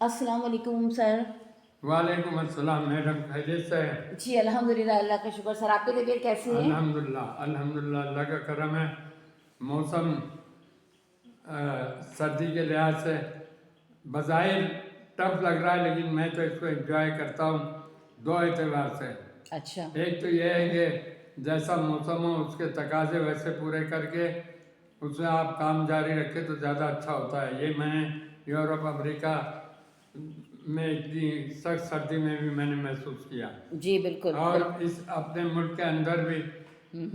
अस्सलाम वालेकुम सर। वालेकुम अस्सलाम मैडम, खैरियत से है? जी अल्हम्दुलिल्लाह, अल्लाह का शुक्र। सर आपकी तबीयत कैसी है? अल्हम्दुलिल्लाह अल्हम्दुलिल्लाह, अल्लाह का करम है। मौसम सर्दी के लिहाज से बज़ाहिर टफ लग रहा है, लेकिन मैं तो इसको एंजॉय करता हूँ दो एतबार से। अच्छा। एक तो यह है कि जैसा मौसम हो उसके तकाजे वैसे पूरे करके उसमें आप काम जारी रखें तो ज़्यादा अच्छा होता है। ये मैं यूरोप अमेरिका में इतनी सख्त सर्दी में भी मैंने महसूस किया। जी बिल्कुल और इस अपने मुल्क के अंदर भी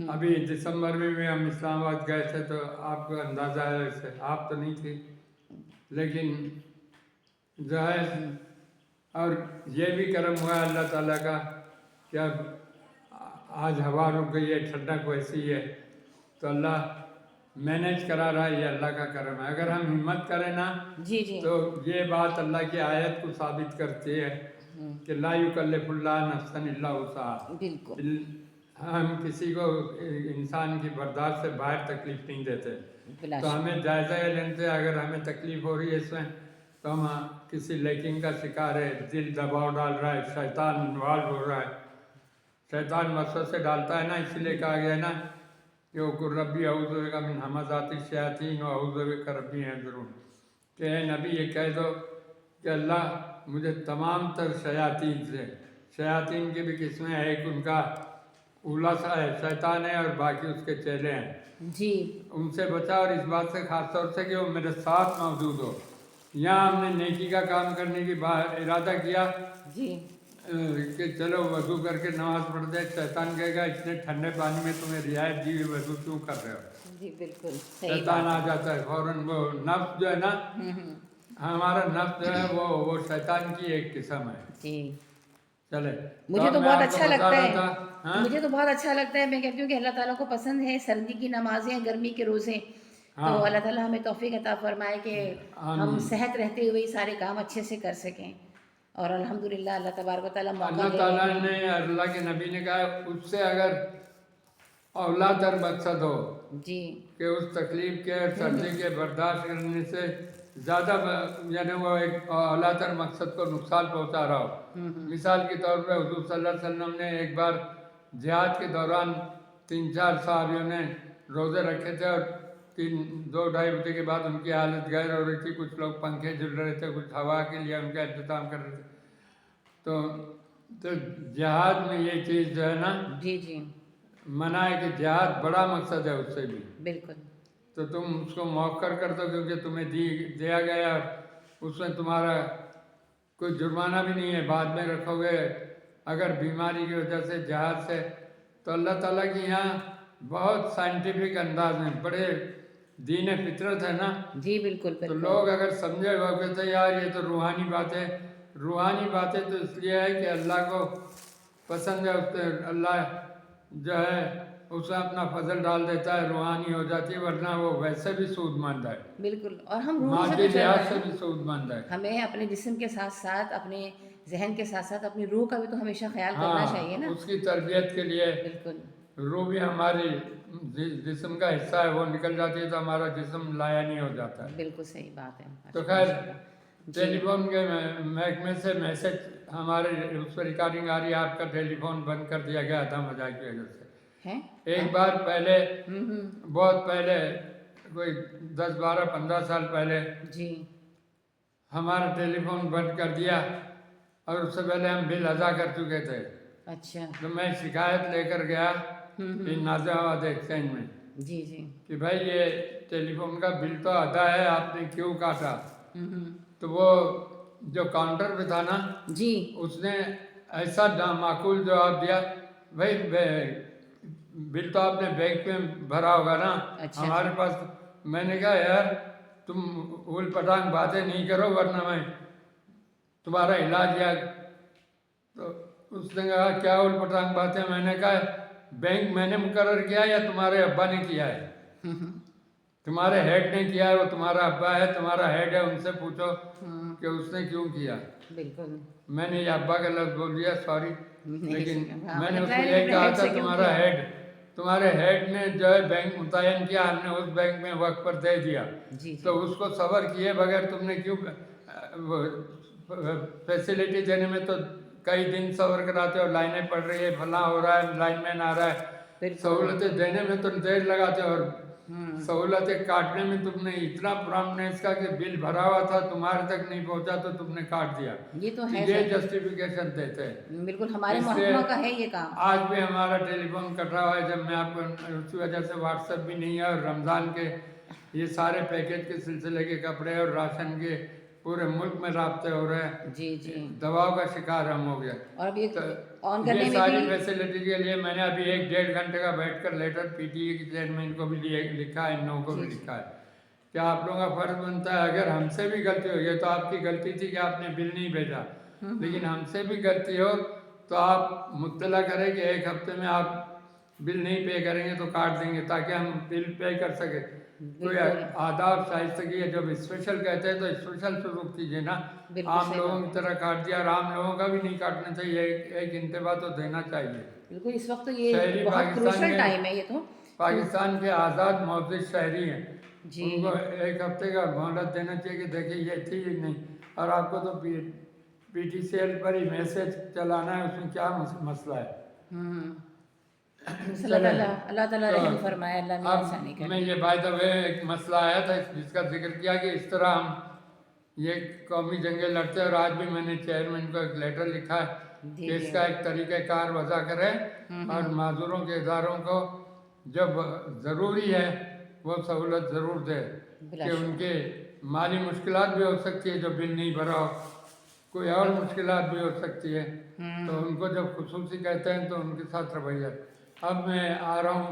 अभी दिसंबर में भी हम इस्लामाबाद गए थे, तो आपको अंदाज़ा है, वैसे आप तो नहीं थी, लेकिन जो है, और ये भी करम हुआ है अल्लाह ताला का कि अब आज हवा रुक गई है, ठंडक वैसी है, तो अल्लाह मैनेज करा रहा है। ये अल्लाह का करम है। अगर हम हिम्मत करें ना जी जी तो ये बात अल्लाह की आयत को साबित करती है कि ला युकल्लिफुल्लाह नफ्सन इल्ला बिल्कुल। वुसअहा। हम किसी को इंसान की बर्दाश्त से बाहर तकलीफ नहीं देते। तो बिलाशुबा। हमें जायज़ा ये लेते हैं, अगर हमें तकलीफ़ हो रही है इसमें, तो हम किसी लेकिन का शिकार है, दिल दबाव डाल रहा है, शैतान इन्वॉल्व हो रहा है। शैतान वसवसे डालता है ना, इसलिए कहा गया है ना कि वो रब्बी अऊज़ु बिका मिन हमाज़ाति शयातीन व अऊज़ु बिका रब्बी यहज़ुरून, कि ए नबी ये कह दो कि अल्लाह मुझे तमाम तर शयातीन से, शयातीन की भी किस्में हैं, एक उनका उला सा है, शैतान है, और बाकी उसके चेले हैं, जी उनसे बचा। और इस बात से खास तौर से कि वो मेरे साथ मौजूद हो। यहाँ हमने नेकी का काम करने की इरादा किया जी कि चलो वज़ू करके नमाज़ पढ़ दे, शैतान कहेगा इतने ठंडे पानी में तुम्हें रियायत दी हुई वज़ू क्यों कर रहे हो। जी बिल्कुल सही शैतान बात आ है। जाता है फौरन। वो नफ्स जो है ना, हमारा नफ्स जो है वो शैतान की एक किस्म है। जी चले, तो मुझे अब तो मैं बहुत आपको अच्छा बता लगता रहा है। था। हाँ मुझे तो बहुत अच्छा लगता है। मैं कहती हूँ कि अल्लाह ताला को पसंद है सर्दी की नमाजें, गर्मी के रोज़े। तो अल्लाह हाँ, ताला हमें तौफीक अता फरमाए कि हम आमीन। सेहत रहते हुए ही सारे काम अच्छे से कर सकें। और अल्हम्दुलिल्लाह अल्लाह तबारक व तआला मौका अल्लाह दे रहे ताला हैं। ने, अल्लाह के नबी ने कहा उससे अगर औला तर मकसद हो जी कि उस तकलीफ़ के और सर्दी के बर्दाश्त करने से ज़्यादा यानी वो एक औला तर मकसद को नुकसान पहुंचा रहा हो। मिसाल के तौर पे हुज़ूर सल्लल्लाहु अलैहि वसल्लम ने एक बार जिहाद के दौरान 3-4 साहबियों ने रोज़े रखे थे, और 2-2:30 बजे के बाद उनकी हालत गैर हो रही थी। कुछ लोग पंखे झुल रहे थे, कुछ हवा के लिए उनका इंतज़ाम कर रहे थे। तो तो जिहाद में ये चीज़ जो है ना, जी जी मना है कि जिहाद बड़ा मकसद है उससे भी, बिल्कुल। तो तुम उसको मौखर कर दो, क्योंकि तुम्हें दिया गया, उसमें तुम्हारा कोई जुर्माना भी नहीं है। बाद में रखोगे अगर बीमारी की वजह से, जहाज से, तो अल्लाह ताला की यहाँ बहुत साइंटिफिक अंदाज में, बड़े दीन फितरत है ना, जी बिल्कुल तो बिल्कुल। लोग अगर समझे वो कहते हैं यार ये तो रूहानी बातें। रूहानी बातें तो इसलिए है कि अल्लाह को पसंद है, उससे अल्लाह जो है उसमें अपना फजल डाल देता है, रूहानी हो जाती है, वरना वो वैसे भी सूदमंद है, बिल्कुल और हम रूह से तो मादी चल लिहाज रहे हैं से ना। भी सूदमंद है। हमें अपने जिस्म के साथ साथ अपने जहन के साथ साथ अपनी रूह का भी तो हमेशा ख्याल करना चाहिए हाँ, ना। उसकी तरबियत के लिए बिल्कुल रूह भी हमारी जिस्म का हिस्सा है, वो निकल जाती है तो हमारा जिस्म लाया नहीं हो जाता है। बिल्कुल सही बात है। तो खैर, माशाल्लाह जी। टेलीफोन के महकमे से मैसेज हमारे उस पर रिकॉर्डिंग आ रही है, आपका टेलीफोन बंद कर दिया गया था मजाक की वजह से। हैं एक कब? बार पहले, हम्म। बहुत पहले, कोई 10-12-15 साल पहले जी हमारा टेलीफोन बंद कर दिया, और उससे पहले हम बिल अदा कर चुके थे। अच्छा। तो मैं शिकायत लेकर गया इन नाज़िमाबाद एक्सचेंज में जी जी कि भाई ये टेलीफोन का बिल तो अदा है, आपने क्यों काटा। तो वो जो काउंटर पे था ना, जी उसने ऐसा नामाकूल जवाब दिया, भाई बिल तो आपने बैंक में भरा होगा ना, अच्छा अच्छा। हमारे पास। मैंने कहा यार तुम उल पटांग बातें नहीं करो, वरना मैं तुम्हारा इलाज या, तो उसने कहा क्या उल पटांग बातें। मैंने कहा बैंक मैंने मुकर्रर किया या तुम्हारे अब्बा ने किया है। तुम्हारे हेड ने किया है, वो तुम्हारा अब्बा है, तुम्हारा हेड है, उनसे पूछो कि उसने क्यों किया। बिल्कुल मैंने ये अब्बा का लफ्ज़ बोल दिया, सॉरी, नहीं लेकिन सही। हाँ मैंने मतलब उसको ट्रायल यही अपने कहा हेड था से क्यों तुम्हारा किया। हेड, तुम्हारे हेड ने जो है बैंक मुतयन किया, हमने उस बैंक में वक्त पर दे दिया, जी तो जी उसको सबर किए बगैर तुमने क्यों वो फैसिलिटी देने में तो कई दिन सब्र कराते हो, लाइनें पड़ रही है, फला हो रहा है, लाइनमैन आ रहा है, बिल्कुल। सहूलतें देने में तो देर लगाते हो, और हम्म। सहूलतें काटने में तुमने इतना प्रॉम्प्टनेस का कि बिल भरा हुआ था तुम्हारे तक नहीं पहुंचा तो तुमने काट दिया। ये तो तो है ये सर, जस्टिफिकेशन देते हैं। बिल्कुल हमारे इसलिए महकमा का है ये काम। आज भी हमारा टेलीफोन कट रहा है, जब मैं आपको, उसी वजह से व्हाट्सएप भी नहीं है, और रमज़ान के ये सारे पैकेज के सिलसिले के कपड़े और राशन के पूरे मुल्क में राब्ते हो रहे हैं। जी जी। दबाव का शिकार हम हो गया। और अब ये तो ऑन करने ये में सारी भी फैसिलिटी के लिए मैंने अभी 1-1.5 घंटे का बैठकर लेटर पीटीए के चेयरमैन को भी लिखा है, इन लोगों को जी भी जी। लिखा है कि आप लोगों का फर्ज बनता है, अगर हमसे भी गलती हो, ये तो आपकी गलती थी कि आपने बिल नहीं भेजा, लेकिन हमसे भी गलती हो तो आप मुत्तला करें कि एक हफ्ते में आप बिल नहीं पे करेंगे तो काट देंगे, ताकि हम बिल पे कर सके। कोई बिल्कुल आदाब शाइस्तगी है, जब स्पेशल कहते हैं तो स्पेशल शुरू कीजिए ना, बिल्कुल आम सही लोगों बात की है। तरह काट दिया, और आम लोगों का भी नहीं काटना चाहिए, एक इंतबा तो देना चाहिए। बिल्कुल इस वक्त तो ये शहरी बहुत पाकिस्तान क्रूशल के टाइम है ये तो। पाकिस्तान के आज़ाद मौजूद शहरी हैं, जी उनको एक हफ्ते का मोहलत देना चाहिए कि देखिए ये थी ही नहीं, और आपको तो पीटीसीएल पर ही मैसेज चलाना है, उसमें क्या मसला है। अल्लाह ताला तो रहम फरमाए, अल्लाह मियां आसानी अब करे। मैं ये बाय द वे एक मसला आया था जिसका जिक्र किया कि इस तरह हम ये कौमी जंगें लड़ते हैं, और आज भी मैंने चेयरमैन को एक लेटर लिखा है जी कि जी। इसका एक तरीक़ाकार वज़ा करें, और माजूरों के इदारों को जब ज़रूरी है वो सहूलत ज़रूर दे, कि बिलाशुबा। उनके माली मुश्किलात भी हो सकती है जो बिल नहीं भरा हो, कोई और मुश्किलात भी हो सकती है, तो उनको जब खुसूसी कहते हैं तो उनके साथ रवैया। अब मैं आ रहा हूँ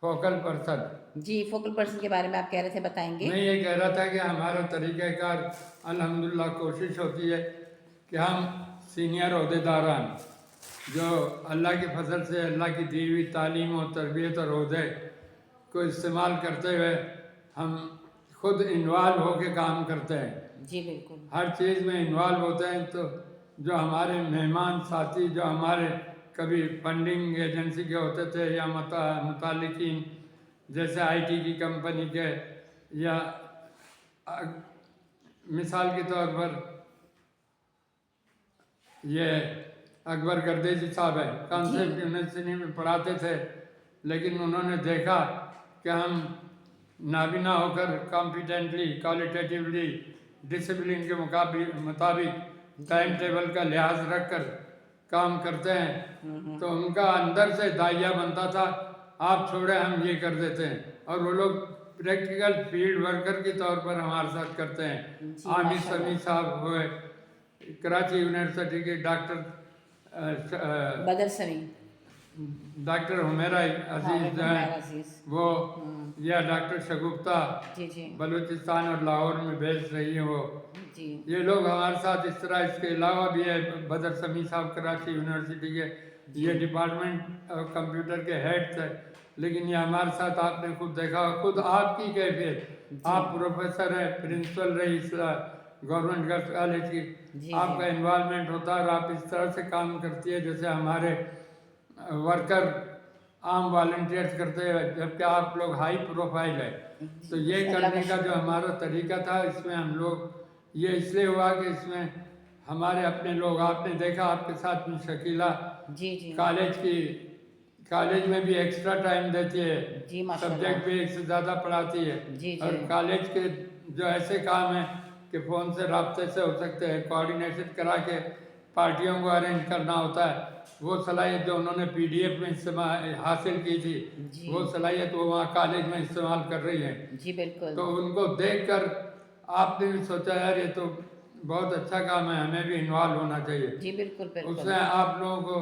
फोकल पर्सन। जी फोकल पर्सन के बारे में आप कह रहे थे, बताएंगे। मैं ये कह रहा था कि हमारा तरीक़ाकार अल्हम्दुलिल्लाह कोशिश होती है कि हम सीनियर अहदेदारान जो अल्लाह के फजल से अल्लाह की दी हुई तालीम और तरबियत और अहदे को इस्तेमाल करते हुए हम खुद इन्वॉल्व होकर काम करते हैं, जी बिल्कुल। हर चीज़ में इन्वॉल्व होते हैं। तो जो हमारे मेहमान साथी जो हमारे कभी फंडिंग एजेंसी के होते थे, या मुतालिकीन जैसे आईटी की कंपनी के, या मिसाल के तौर पर ये अकबर गर्देजी साहब है, कॉन्सेप्ट यूनिवर्सिटी में पढ़ाते थे, लेकिन उन्होंने देखा कि हम नाबीना होकर कॉम्पिटेंटली क्वालिटेटिवली डिसिप्लिन के मुताबिक टाइम टेबल का लिहाज रख कर काम करते हैं, तो उनका अंदर से दाइया बनता था, आप छोड़े हम ये कर देते हैं, और वो लोग प्रैक्टिकल फील्ड वर्कर के तौर पर हमारे साथ करते हैं। आमिर समी साहब हुए, कराची यूनिवर्सिटी के बदर समी, डॉक्टर हुमेरा अजीज जो हैं अजीज। वो, या डॉक्टर शगुफ्ता जी जी बलूचिस्तान और लाहौर में भेज रही हैं वो, जी। ये लोग हमारे साथ इस तरह। इसके अलावा भी है बदर समी साहब कराची यूनिवर्सिटी के, ये डिपार्टमेंट कंप्यूटर के हेड थे, लेकिन ये हमारे साथ आपने खुद देखा, खुद आपकी कैफियत, आप प्रोफेसर हैं, प्रिंसिपल रही इस गवर्नमेंट गर्ल्स कॉलेज की, आपका इन्वॉल्वमेंट होता है, और आप इस तरह से काम करती है जैसे हमारे वर्कर आम वॉल्टियर्स करते हैं, जबकि आप लोग हाई प्रोफाइल है। तो ये करने का जो हमारा तरीका था, इसमें हम लोग ये इसलिए हुआ कि इसमें हमारे अपने लोग, आपने देखा आपके साथ में शकीला जी जी कॉलेज में भी एक्स्ट्रा टाइम देती है, जी माशाल्लाह। सब्जेक्ट भी एक से ज़्यादा पढ़ाती है, जी और जी कॉलेज के जो ऐसे काम हैं कि फ़ोन से राब्ते से हो सकते हैं, कोऑर्डिनेशन करा के पार्टियों को अरेंज करना होता है, वो सलाहियत जो उन्होंने पीडीएफ में इस्तेमाल हासिल की थी, वो सलाहियत वो वहाँ कॉलेज में इस्तेमाल कर रही हैं। जी बिल्कुल। तो उनको देखकर आपने भी सोचा यार ये तो बहुत अच्छा काम है, हमें भी इन्वॉल्व होना चाहिए। जी बिल्कुल बिल्कुल। उसमें आप लोगों को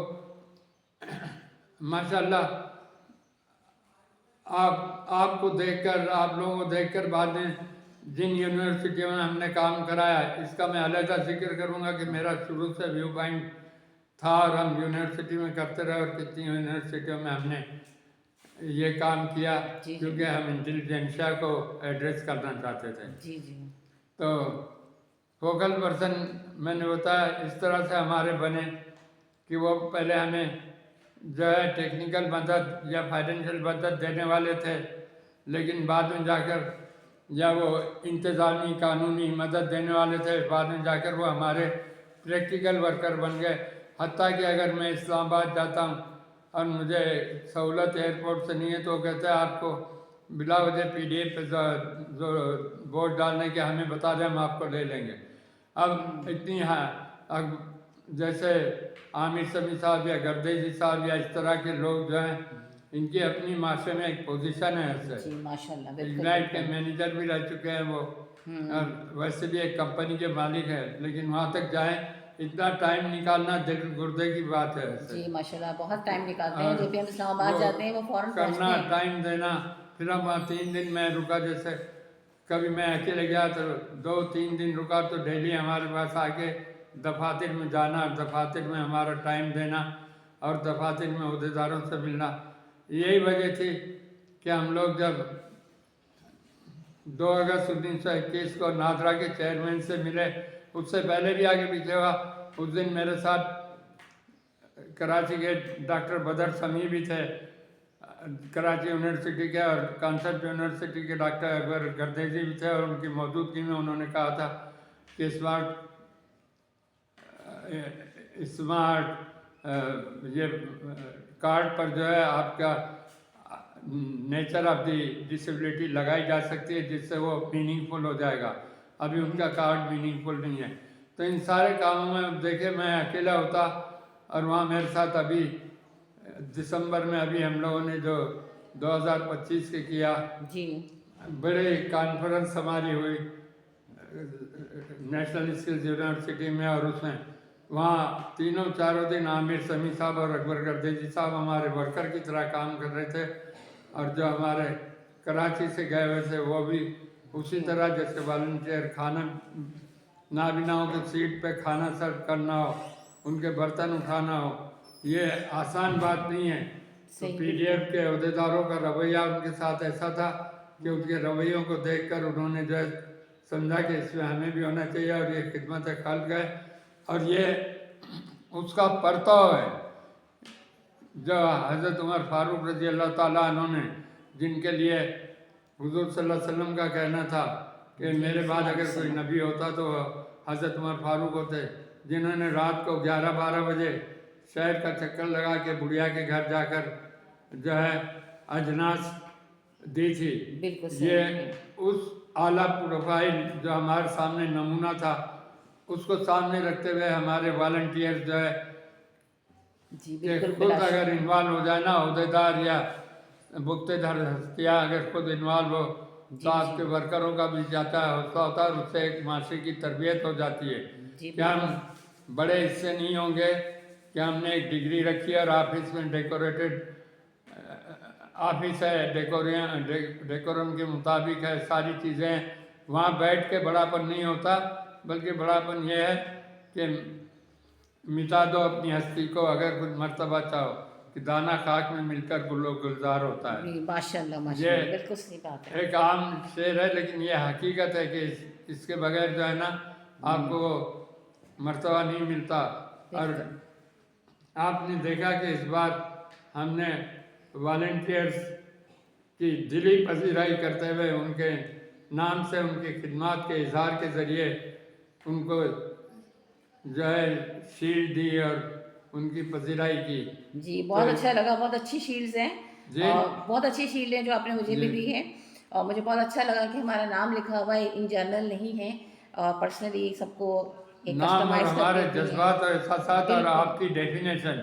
माशाल्लाह आपको देखकर, आप लोगों को देखकर बाद में जिन यूनिवर्सिटियों में हमने काम कराया, इसका मैं अलहदा जिक्र करूँगा कि मेरा शुरू से व्यू पॉइंट था, और हम यूनिवर्सिटी में करते रहे, और कितनी यूनिवर्सिटियों में हमने ये काम किया, क्योंकि हम इंटेलिजेंशिया को एड्रेस करना चाहते थे। जी जी। तो फोकल पर्सन मैंने बताया इस तरह से हमारे बने कि वो पहले हमें जो है टेक्निकल मदद या फाइनेंशियल मदद देने वाले थे, लेकिन बाद में जाकर या वो इंतज़ामी कानूनी मदद देने वाले थे, बाद में जाकर वो हमारे प्रैक्टिकल वर्कर बन गए। हत्ता कि अगर मैं इस्लामाबाद जाता हूँ और मुझे सहूलत एयरपोर्ट से नहीं है तो वो कहते हैं आपको बिला वजह PDF पे जो वोट डालने के हमें बता दें, हम आपको ले लेंगे। अब इतनी अब जैसे आमिर समी साहब या गर्देजी साहब या इस तरह के लोग जो हैं, इनकी अपनी माशरे में एक पोजीशन है ऐसे। जी माशाल्लाह, बिल्कुल इग्नाइट के मैनेजर भी रह चुके हैं वो, और वैसे भी एक कंपनी के मालिक है, लेकिन वहाँ तक जाएं इतना टाइम निकालना दिल गुर्दे की बात है ऐसे। जी माशाल्लाह, बहुत टाइम निकालते हैं। और जब भी हम इस्लामाबाद वो जाते हैं वो फ़ौरन पहुँचते करना, हैं। टाइम देना, फिर हम वहाँ 3 दिन मैं रुका। जैसे कभी मैं अकेले गया तो 2-3 दिन रुका, तो डेली हमारे पास आके दफातर में जाना, दफातर में हमारा टाइम देना और दफातर में अहदेदारों से मिलना। यही वजह थी कि हम लोग जब 2 अगस्त 1921 को नादरा के चेयरमैन से मिले, उससे पहले भी आगे पीछे हुआ। उस दिन मेरे साथ कराची के डॉक्टर बदर समी भी थे, कराची यूनिवर्सिटी के, और कॉन्सेप्ट यूनिवर्सिटी के डॉक्टर अकबर गर्देजी भी थे, और उनकी मौजूदगी में उन्होंने कहा था कि स्मार्ट ये कार्ड पर जो है आपका नेचर ऑफ दी डिसेबिलिटी लगाई जा सकती है, जिससे वो मीनिंगफुल हो जाएगा। अभी उनका कार्ड मीनिंगफुल नहीं है। तो इन सारे कामों में देखे मैं अकेला होता, और वहाँ मेरे साथ अभी दिसंबर में अभी हम लोगों ने जो 2025 के किया, जी बड़े कॉन्फ्रेंस हमारी हुई नेशनल स्किल्स यूनिवर्सिटी में, और उसमें वहाँ तीनों चारों दिन आमिर समी साहब और अकबर गर्देजी साहब हमारे वर्कर की तरह काम कर रहे थे, और जो हमारे कराची से गए हुए थे वो भी उसी तरह, जैसे वॉलंटियर खाना नाबीनाओं के सीट पे खाना सर्व करना हो, उनके बर्तन उठाना हो, ये आसान बात नहीं है। तो PDF के अहदेदारों का रवैया उनके साथ ऐसा था कि उनके रवैयों को देखकर उन्होंने जो है समझा कि इसमें हमें भी होना चाहिए, और ये खिदमत खल्क़ है, और ये उसका परताव है जो हज़रत उमर फारूक रज़ी अल्लाह ताला अन्हु ने, जिनके लिए हुज़ूर सल्लल्लाहु अलैहि वसल्लम का कहना था कि मेरे बाद अगर कोई नबी होता तो हज़रत उमर फारूक होते, जिन्होंने रात को 11-12 बजे शहर का चक्कर लगा के बुढ़िया के घर जाकर जो है अजनास दी थी। ये उस आला प्रोफाइल जो हमारे सामने नमूना था, उसको सामने रखते हुए हमारे वॉलंटियर जो है कि खुद अगर इन्वॉल्व हो जाए ना, अहदेदार या मुक्तदर हस्तियाँ अगर खुद इन्वॉल्व हो, तो आपके वर्करों का भी जाता है हौसला होता है, उससे एक माशरे की तरबियत हो जाती है। क्या हम बड़े हिस्से नहीं होंगे कि हमने एक डिग्री रखी है और ऑफिस में डेकोरेटेड ऑफिस है, डेकोरम के मुताबिक है, सारी चीज़ें, वहाँ बैठ के बड़ापन नहीं होता, बल्कि बड़ापन यह है कि मिटा दो अपनी हस्ती को, अगर कुछ मर्तबा चाहो कि दाना खाक में मिलकर गुलो गुलजार होता है। माशाल्लाह माशाल्लाह, बिल्कुल सही बात है। एक आम शेर है, लेकिन ये हकीकत है कि इसके बगैर जो है ना आपको मर्तबा नहीं मिलता। और आपने देखा कि इस बार हमने वॉलंटियर्स की दिली पजीराई करते हुए उनके नाम से उनकी खिदमत के इजहार के ज़रिए उनको जो है शील्ड दी और उनकी पजीराई की। जी बहुत अच्छा लगा, बहुत अच्छी शील्ड्स हैं, और बहुत अच्छी शील्ड हैं जो आपने मुझे भी दी है, और मुझे बहुत अच्छा लगा कि हमारा नाम लिखा हुआ है, इन जर्नल नहीं है, और पर्सनली सबको नाम और हमारे जज्बात और एहसासात और आपकी डेफिनेशन,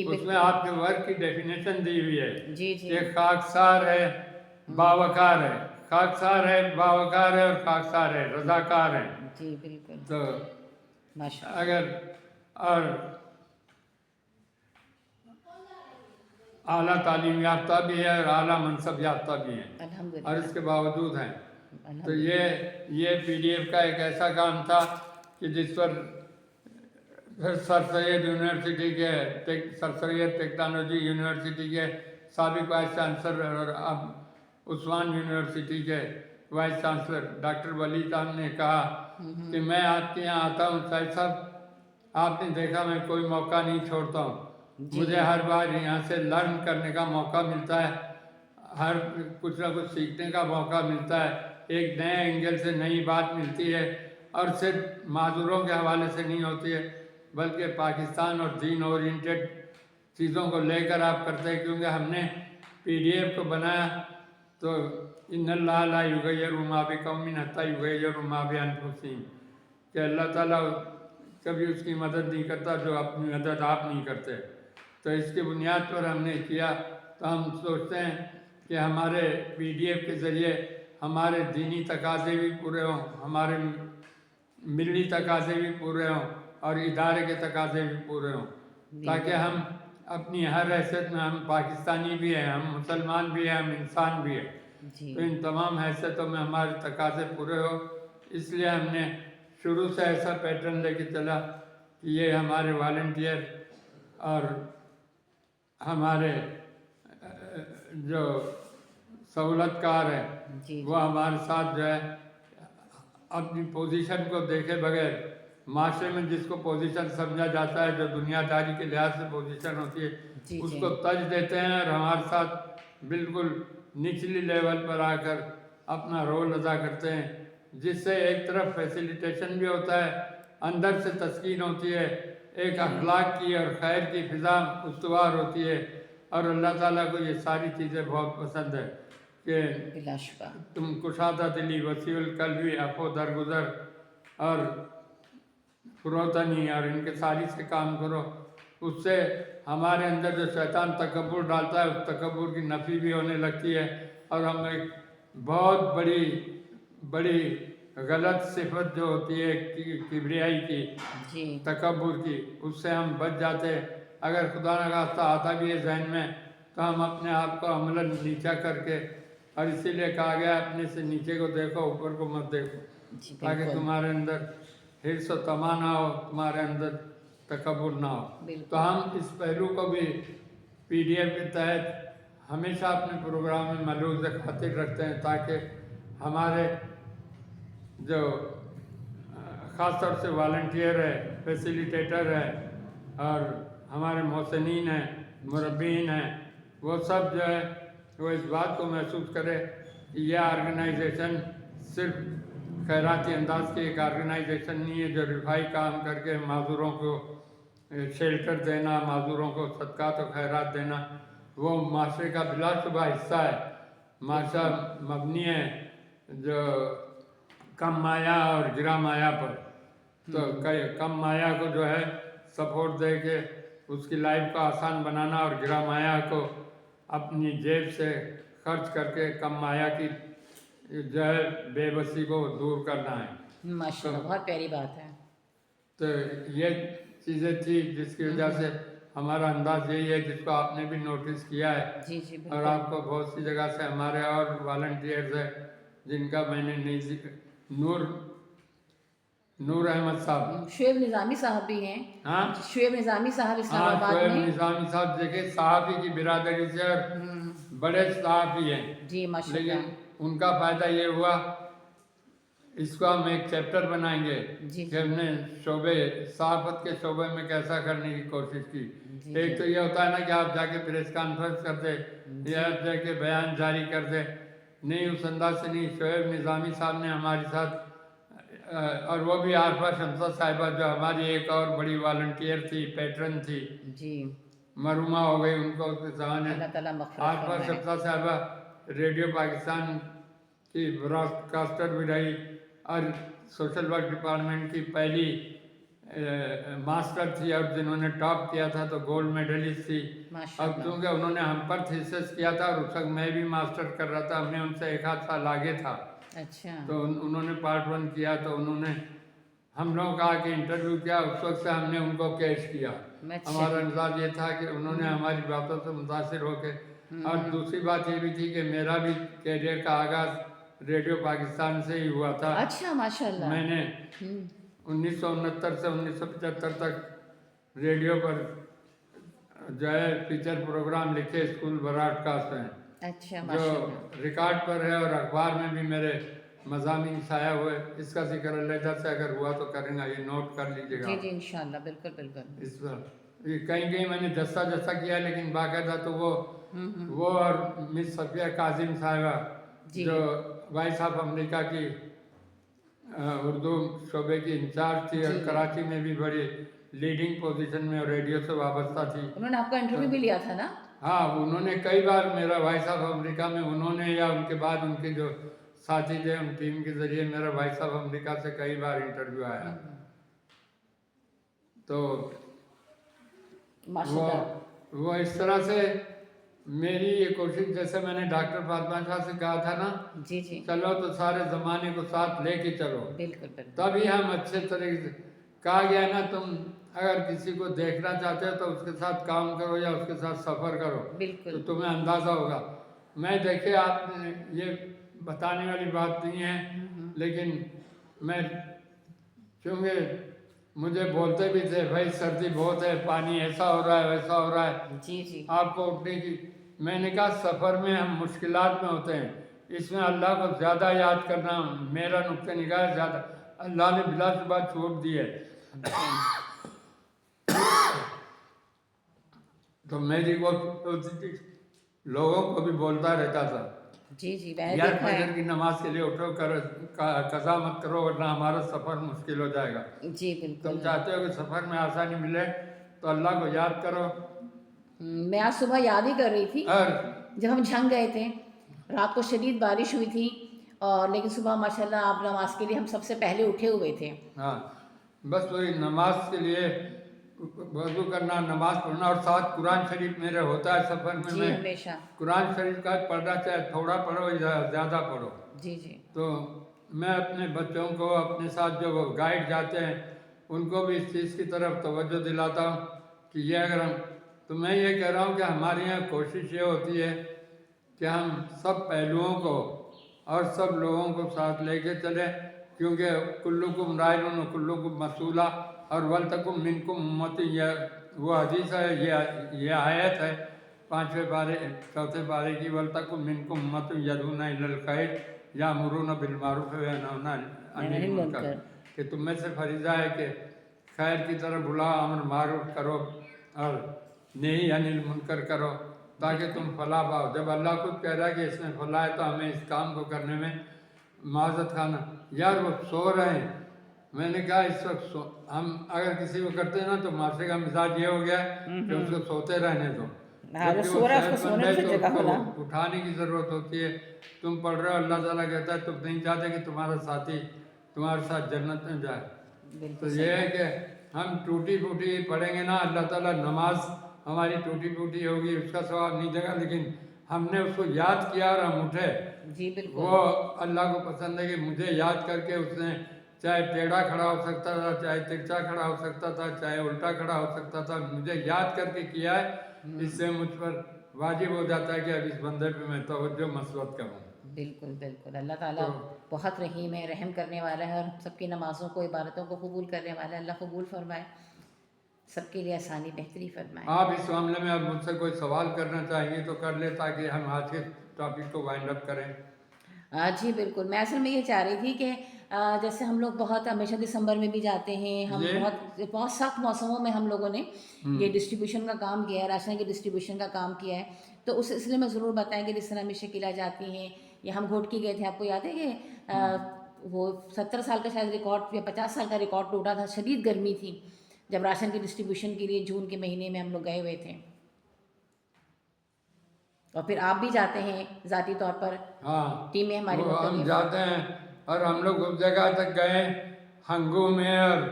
उसमें आपके वर्क की डेफिनेशन दी हुई है। जी जी, एक खाकसार है, बावकार है, खाकसार है, बावकार है, और खाकसार है, रजाकार है। जी बिल्कुल। तो माशाल्लाह, अगर और आला तालीम याफ्ता भी है और आला मनसब याफ्ता भी है, अल्हम्दुलिल्लाह, और इसके बावजूद हैं। तो ये PDF का एक ऐसा काम था कि जिस पर सर सैयद यूनिवर्सिटी के सर सैयद टेक्नोलॉजी यूनिवर्सिटी के साबिक वाइस चांसलर और अब उस्मान यूनिवर्सिटी के वाइस चांसलर डॉक्टर वली साहब ने कहा कि मैं आपके यहाँ आता हूँ साहिब साहब, आपने देखा मैं कोई मौका नहीं छोड़ता हूँ, मुझे हर बार यहाँ से लर्न करने का मौका मिलता है, हर कुछ ना कुछ सीखने का मौका मिलता है, एक नए एंगल से नई बात मिलती है और सिर्फ माजूरों के हवाले से नहीं होती है, बल्कि पाकिस्तान और दीन ओरिएंटेड चीज़ों को लेकर आप करते हैं। क्योंकि हमने PDF को बनाया तो इन्नल्लाह ला युगय्यिरु मा बिक़ौमिन हत्ता युगय्यिरु मा बिअनफुसिहिम, कि अल्लाह ताला कभी उसकी मदद नहीं करता जो अपनी मदद आप नहीं करते। तो इसकी बुनियाद पर हमने किया। तो हम सोचते हैं कि हमारे PDF के ज़रिए हमारे दीनी तकाज़े भी पूरे हों, हमारे मिली तकाज़े भी पूरे हों और इदारे के तकाज़े भी पूरे हों, ताकि हम अपनी हर हैसियत में, हम पाकिस्तानी भी हैं, हम मुसलमान भी हैं, हम इंसान भी हैं, तो इन तमाम हैसियतों में हमारे तकाज़े पूरे हो। इसलिए हमने शुरू से ऐसा पैटर्न लेके चला कि ये हमारे वॉलंटियर और हमारे जो सहूलतकार हैं वो हमारे साथ जो है अपनी पोजीशन को देखे बगैर, माशरे में जिसको पोजीशन समझा जाता है, जो दुनियादारी के लिहाज से पोजीशन होती है, उसको तज देते हैं और हमारे साथ बिल्कुल निचली लेवल पर आकर अपना रोल अदा करते हैं, जिससे एक तरफ फैसिलिटेशन भी होता है, अंदर से तस्कीन होती है, एक अखलाक की और खैर की फ़िज़ा उस्तवार होती है। और अल्लाह ताला को ये सारी चीज़ें बहुत पसंद है कि तुम कुशादा दिली, वसीउल कल्बी, अफो दरगुजर और फुरोतनी और इनके सारी से काम करो। उससे हमारे अंदर जो शैतान तकब्बुर डालता है, उस तकब्बुर की नफ़ी भी होने लगती है और हम एक बहुत बड़ी गलत सिफत जो होती है किबरियाई की, तकब्बुर की, उससे हम बच जाते हैं। अगर खुदा न खास्ता आता भी है जहन में तो हम अपने आप को अमलन नीचा करके, और इसीलिए कहा गया अपने से नीचे को देखो, ऊपर को मत देखो, ताकि तुम्हारे अंदर हिर्स व तमा ना हो, तुम्हारे अंदर तकब्बुर ना हो। तो हम इस पहलू को भी PDF के तहत हमेशा अपने प्रोग्राम में मलूज़ खातिर रखते हैं, ताकि हमारे जो ख़ास तौर से वॉलंटियर है, फैसिलिटेटर है और हमारे मोहसिनीन हैं, मुरब्बीन हैं, वो सब जो है वो इस बात को महसूस करे कि यह ऑर्गेनाइजेशन सिर्फ खैराती अंदाज की एक ऑर्गेनाइजेशन नहीं है जो रिफाई काम करके माजूरों को शेल्टर देना, माजूरों को सदक़ात और खैरात देना, वो माशरे का बिलाशुबा हिस्सा है। माशरा मबनी है जो कम माया और गिरा माया पर, तो कम माया को जो है सपोर्ट दे के उसकी लाइफ को आसान बनाना और गिरा माया को अपनी जेब से खर्च करके कम माया की जो है बेबसी को दूर करना है। माशाल्लाह, बहुत प्यारी बात है। तो ये चीज़ें थी जिसकी वजह से हमारा अंदाज यही है, जिसको आपने भी नोटिस किया है। और आपको बहुत सी जगह से हमारे और वॉलंटियर्स है जिनका मैंने नहीं जिक्र, नूर अहमद साहब, शुएब निज़ामी साहब भी हैं। हाँ, शुएब निज़ामी साहब इस्लामाबाद में। शुएब निज़ामी साहब देखिए सहाफ़ी की बिरादरी से और बड़े सहाफ़ी हैं जी, माशाल्लाह। लेकिन उनका फ़ायदा ये हुआ, इसको हम एक चैप्टर बनाएंगे कि हमने शोबे सहाफ़त के शोबे में कैसा करने की कोशिश की। एक तो ये होता है ना कि आप जाके प्रेस कॉन्फ्रेंस कर दे या जाके बयान जारी कर दे, नहीं, उस अंदाज से नहीं। शुएब निज़ामी साहब ने हमारे साथ, और वो भी आरफा शमसा साहिबा जो हमारी एक और बड़ी वॉलंटियर थी, पैटर्न थी जी, मरूमा हो गई, उनको उसके ज़माने आरफा शमसा साहिबा रेडियो पाकिस्तान की ब्रॉडकास्टर भी रही और सोशल वर्क डिपार्टमेंट की पहली मास्टर थी और जिन्होंने टॉप किया था तो गोल्ड मेडलिस्ट थी। अब क्योंकि उन्होंने हम पर थीसिस किया था और उस वक्त मैं भी मास्टर कर रहा था, हमने उनसे एक आध साल आगे था। अच्छा। तो उन्होंने पार्ट 1 किया, तो उन्होंने हम लोगों का आके इंटरव्यू किया, उस वक्त से हमने उनको कैश किया। हमारा अंदाज ये था कि उन्होंने हमारी बातों से मुतासिर होके, और दूसरी बात ये भी थी कि मेरा भी कैरियर का आगाज़ रेडियो पाकिस्तान से ही हुआ था। अच्छा, माशाल्लाह। मैंने 1969 से 1975 तक रेडियो पर जो है फीचर प्रोग्राम लिखे स्कूल ब्रॉडकास्ट में। अच्छा, जो रिकॉर्ड पर है और अखबार में भी मेरे मज़ामीन शाया हुए। इसका जिक्र अलहदा से अगर हुआ तो करेंगे, ये नोट कर लीजिएगा। जी जी, इंशाल्लाह, बिल्कुल बिल्कुल। इस पर ये कहीं मैंने जस्सा किया, लेकिन बाकायदा तो वो और मिस सफिया काजिम साहिबा जो वाइस ऑफ अमेरिका की उर्दू शोबे की इंचार्ज थी, और जी। कराची में भी बड़ी लीडिंग पोजीशन में और रेडियो से वाबस्ता थी। उन्होंने आपका इंटरव्यू भी लिया था ना? हाँ, उन्होंने कई बार मेरा वॉइस ऑफ अमेरिका में, उन्होंने या उनके बाद उनके जो साथी थे उन टीम के जरिए मेरा वॉइस ऑफ अमेरिका से कई बार इंटरव्यू आया। तो माशाल्लाह। वो इस तरह से मेरी ये कोशिश, जैसे मैंने डॉक्टर फातिमा शाह से कहा था ना, जी जी, चलो तो सारे ज़माने को साथ लेके चलो, बिल्कुल बिल्कुल। तभी हम अच्छे तरीके से, कहा गया ना, तुम अगर किसी को देखना चाहते हो तो उसके साथ काम करो या उसके साथ सफ़र करो, बिल्कुल। तो तुम्हें अंदाज़ा होगा। मैं देखिए, आपने ये बताने वाली बात नहीं है, लेकिन मैं चूँकि मुझे बोलते भी थे, भाई सर्दी बहुत है, पानी ऐसा हो रहा है, वैसा हो रहा है, जी जी, आपको उठने की। मैंने कहा सफ़र में हम मुश्किलात में होते हैं, इसमें अल्लाह को ज़्यादा याद करना, मेरा नुक्ते निगाह ज़्यादा, अल्लाह ने बिलाशुबा छूट दी है। तो मेरी वो होती थी, लोगों को भी बोलता रहता था, जी जी, मैंने यार देखा है। फजर की नमाज के लिए उठो, कज़ा मत करो, वरना हमारा सफ़र मुश्किल हो जाएगा। जी बिल्कुल। तुम चाहते हो कि सफ़र में आसानी मिले, तो अल्लाह को याद करो। मैं आज सुबह याद ही कर रही थी, और जब हम झंग गए थे, रात को शदीद बारिश हुई थी, और लेकिन सुबह माशाल्लाह आप नमाज के लिए हम सबसे पहले उठे हुए थे। हाँ, बस वही नमाज के लिए वज़ू करना, नमाज पढ़ना, और साथ कुरान शरीफ मेरे होता है सफ़र में। जी मैं हमेशा। कुरान शरीफ का पढ़ना, चाहे थोड़ा पढ़ो या ज़्यादा पढ़ो। जी जी, तो मैं अपने बच्चों को, अपने साथ जो गाइड जाते हैं, उनको भी इस चीज़ की तरफ तवज्जो दिलाता हूँ कि ये अगर हम, तो मैं ये कह रहा हूँ कि हमारे यहाँ कोशिश ये होती है कि हम सब पहलुओं को और सब लोगों को साथ लेके चलें, क्योंकि कुल्लुकुम राइन व कुल्लुकुम मसूला, और वल तकुम मिनकुम उम्मती, ये वो हदीस है, ये आयत है 5वें पारे 4थे पारे की, वल तकुम मिनकुम उम्मतुन यदूना इलल खैर यामुरूना बिल मारूफ व यनहौना अनिल मुनकर, कि तुम में से फरीज़ा है कि खैर की तरफ बुलाओ, अमर मारूफ करो और नहीं अनिल मुनकर करो, ताकि तुम फलाह पाओ। जब अल्लाह खुद कह रहा है कि इसमें फलाह है, तो हमें इस काम को करने में माजत खाना। यार वो सो रहे हैं, मैंने कहा इस वक्त हम अगर किसी को करते हैं ना, तो माशरे का मिजाज ये हो गया है कि उसको सोते रहने दो, हाँ, जो जबकि सो वो रहा है उसको सेहतमंद सोने है, की तो जगह उसको होला। उठाने की ज़रूरत होती है। तुम पढ़ रहे हो, अल्लाह ताला कहता है तुम नहीं चाहते कि तुम्हारा साथी तुम्हारे साथ जन्नत में जाए। तो बिल्कुल ये सही है बात। कि हम टूटी फूटी पढ़ेंगे ना, अल्लाह ताला नमाज हमारी टूटी फूटी होगी, उसका सवाब नहीं देगा, लेकिन हमने उसको याद किया और हम उठे, जी बिल्कुल। वो अल्लाह को पसंद है। कि मुझे याद करके उसने, चाहे टेढ़ा खड़ा हो सकता था, चाहे तिरछा खड़ा हो सकता था, चाहे उल्टा खड़ा हो सकता था, मुझे याद करके किया है, इससे मुझ पर वाजिब हो जाता है कि अब इस बंदे पे मैं तवज्जो मसलत करूँ। बिल्कुल बिल्कुल, अल्लाह ताला तो बहुत रहीम है, रहम करने वाला है, और सबकी नमाज़ों को, इबादतों को कबूल करने वाला है। अल्लाह कबूल फरमाए, सबके लिए आसानी बेहतरी फरमाए। आप इस मामले में अब मुझसे कोई सवाल करना चाहेंगे तो कर ले, ताकि हम आज के टॉपिक को वाइंड अप करें। जी बिल्कुल, मैं असल में ये चाह रही थी कि जैसे हम लोग बहुत हमेशा दिसंबर में भी जाते हैं, हम जी। बहुत बहुत सख्त मौसमों में हम लोगों ने ये डिस्ट्रीब्यूशन का काम किया है, राशन के डिस्ट्रीब्यूशन का काम किया है। तो उस सिलसिले में ज़रूर बताएं कि जिस तरह मिशकिल जाती हैं, या हम घोटकी गए थे, आपको याद है कि वो 70 साल का शायद रिकॉर्ड या 50 साल का रिकॉर्ड टूटा था, शदीद गर्मी थी जब राशन के डिस्ट्रीब्यूशन के लिए जून के महीने में हम लोग गए हुए थे। और फिर आप भी जाते हैं ज़ाती तौर पर, हाँ, टीमें हमारी वो हम मुख्तलिफ। जाते हैं, और हम लोग उस जगह तक गए, हंगू में और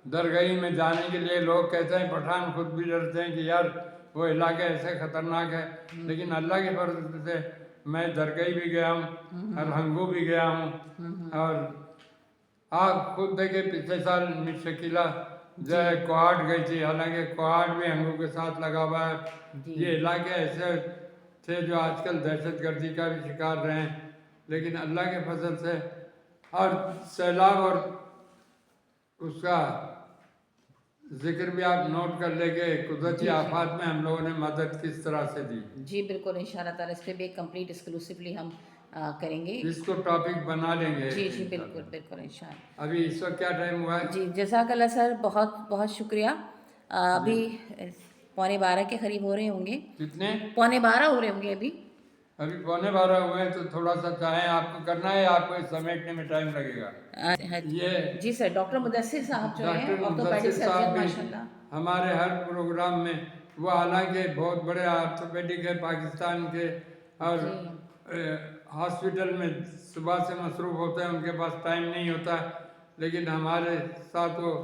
दरगई में जाने के लिए। लोग कहते हैं, पठान खुद भी डरते हैं कि यार वो इलाके ऐसे ख़तरनाक है, लेकिन अल्लाह के फर्ज से मैं दरगई भी गया हूँ और हंगू भी गया हूँ। और आप खुद देखिए, पिछले साल मिस शकीला जो है क्वाड गई थी, हालांकि क्वाड भी हंगू के साथ लगा हुआ है। जी। ये इलाके ऐसे थे जो आजकल दहशतगर्दी का भी शिकार रहे हैं, लेकिन अल्लाह के फजल से, और सैलाब और उसका जिक्र भी आप नोट कर लेंगे, कुदरती जी, जी। आफात में हम लोगों ने मदद किस तरह से दी। जी बिल्कुल, इंशाल्लाह ताला इस पे भी एक कंप्लीट एक्सक्लूसिवली हम करेंगे। इसको टॉपिक बना लेंगे जी जी, इंशाल्लाह। बिल्कुल बिल्कुल, इंशाल्लाह। अभी इस वक्त क्या टाइम हुआ है? जी, जज़ाकल्लाह सर, बहुत बहुत शुक्रिया। जी। अभी 11:15 के करीब हो रहे होंगे, कितने? 11:15 हो रहे होंगे अभी। अभी 11:15 हुए हैं, तो थोड़ा सा चाहें आपको करना है, आपको इस समेटने में टाइम लगेगा। ये जी सर, डॉक्टर मुदस्सिर साहब जो हैं डॉक्टर ऑर्थोपेडिक मुदस्सिर सर्जन साहब भी माशाल्लाह। हमारे हर प्रोग्राम में, वो हालांकि बहुत बड़े ऑर्थोपेडिक है पाकिस्तान के, और जी हॉस्पिटल में सुबह से मसरूफ़ होते हैं, उनके पास टाइम नहीं होता, लेकिन हमारे साथ वो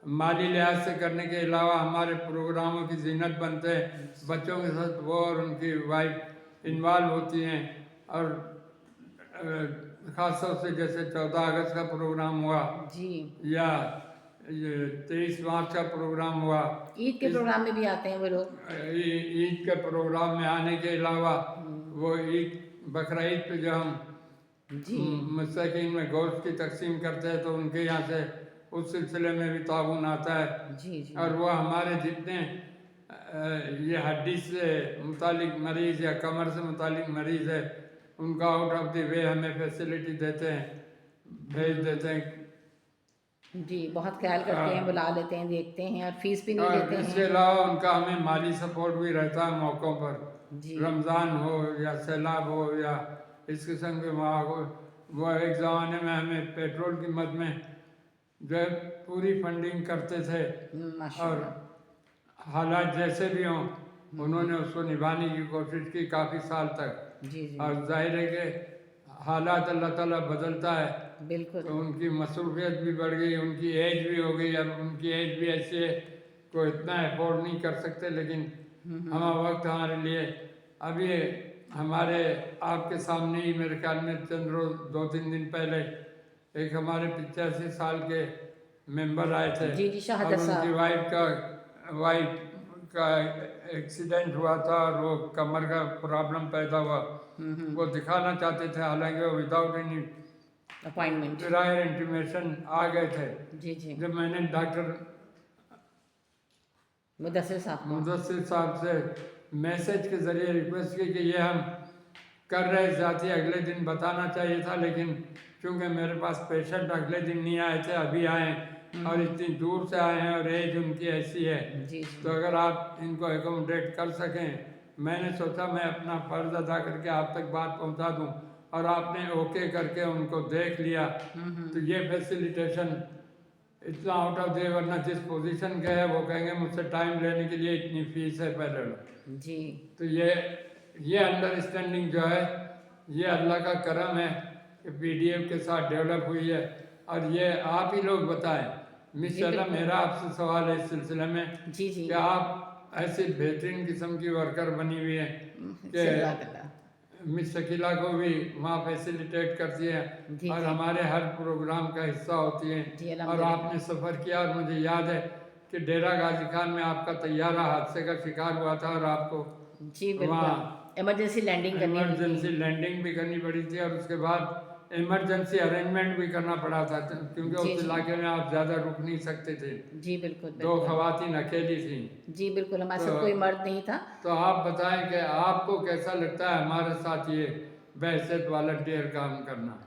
माली लिहाज से करने के अलावा हमारे प्रोग्रामों की जीनत बनते हैं। बच्चों के साथ वो और उनकी वाइफ इन्वॉल्व होती हैं, और ख़ास तौर से जैसे 14 अगस्त का प्रोग्राम हुआ, जी, या ये 23 मार्च का प्रोग्राम हुआ, ईद के इस प्रोग्राम में भी आते हैं वो लोग। ईद के प्रोग्राम में आने के अलावा वो ईद बकरा ईद पे जो हम जी मसाकिन में गोश्त की तकसीम करते हैं, तो उनके यहाँ से उस सिलसिले में भी ताउन आता है। जी जी और वो हमारे जितने ये हड्डी से मुतालिक मरीज़ या कमर से मुतालिक मरीज़ है, उनका आउट ऑफ द वे हमें फैसिलिटी देते हैं, भेज देते हैं। जी, बहुत ख्याल करते हैं, बुला लेते हैं, देखते हैं और फीस भी नहीं लेते और इसके हैं। अलावा उनका हमें माली सपोर्ट भी रहता है मौक़ों पर, जी रमज़ान हो या सैलाब हो या इस किस्म के मौक़ों। वो एक ज़माने में हमें पेट्रोल की मद में जो है पूरी फंडिंग करते थे, और माशाल्लाह। हालात जैसे भी हों उन्होंने उसको निभाने की कोशिश की काफ़ी साल तक। जी जी और जाहिर है कि हालात अल्लाह ताला बदलता है, बिल्कुल। तो उनकी मसरूफियत भी बढ़ गई, उनकी एज भी हो गई, अब उनकी एज भी ऐसी है को इतना अफोर्ड नहीं कर सकते, लेकिन हम वक्त हमारे लिए अभी हमारे आपके सामने ही मेरे ख्याल में चंद रोज 2-3 दिन पहले एक हमारे 85 साल के मेंबर आए थे, जी जी, और शहादत उनकी साहब। वाइफ का एक्सीडेंट हुआ था, और वो कमर का प्रॉब्लम पैदा हुआ। वो दिखाना चाहते थे, हालांकि वो without any appointment. Prior intimation आ गए थे। जी जी, जब मैंने डॉक्टर मुदस्सिर साहब को। मुदस्सिर साहब से मैसेज के ज़रिए रिक्वेस्ट की कि ये हम कर रहे ज़ाती, अगले दिन बताना चाहिए था, लेकिन चूँकि मेरे पास पेशेंट अगले दिन नहीं आए थे, अभी आए, और इतनी दूर से आए हैं और एज उनकी ऐसी है, जी तो जी अगर आप इनको एकोमोडेट कर सकें, मैंने सोचा मैं अपना फ़र्ज़ अदा करके आप तक बात पहुंचा दूं, और आपने ओके करके उनको देख लिया, तो ये फैसिलिटेशन इतना आउट ऑफ दे, वरना जिस पोजीशन के है वो कहेंगे मुझसे टाइम लेने के लिए इतनी फीस है पहले लो। जी तो ये अंडरस्टैंडिंग जो है, ये अल्लाह का करम है कि पीडीएफ के साथ डेवलप हुई है। और ये आप ही लोग बताएं, मिस जी, शला, बिल्कुल। मेरा आपसे सवाल है इस सिलसिले में जी जी, कि आप ऐसी बेहतरीन किस्म की वर्कर बनी हुई हैं कि जज़ाकल्लाह। मिस शकीला को भी वहाँ फैसिलिटेट करती है, जी और जी हमारे हर प्रोग्राम का हिस्सा होती हैं। जी, और अल्हम्दुलिल्लाह। आपने सफ़र किया, और मुझे याद है कि डेरा गाजी खान में आपका तैयारा हादसे का शिकार हुआ था, और आपको जी वहाँ बिल्कुल, इमरजेंसी लैंडिंग करनी हुई इमरजेंसी थी। लैंडिंग भी करनी पड़ी थी, और उसके बाद इमरजेंसी अरेंजमेंट भी करना पड़ा था, क्योंकि जी उस जी इलाके में आप ज़्यादा रुक नहीं सकते थे। जी, बिल्कुल 2 बिल्कुल। खवातीन अकेली थी। जी बिल्कुल, हमारे तो साथ कोई मर्द नहीं था। तो आप बताएं कि आपको कैसा लगता है हमारे साथ ये बहैसियत वॉलंटियर काम करना?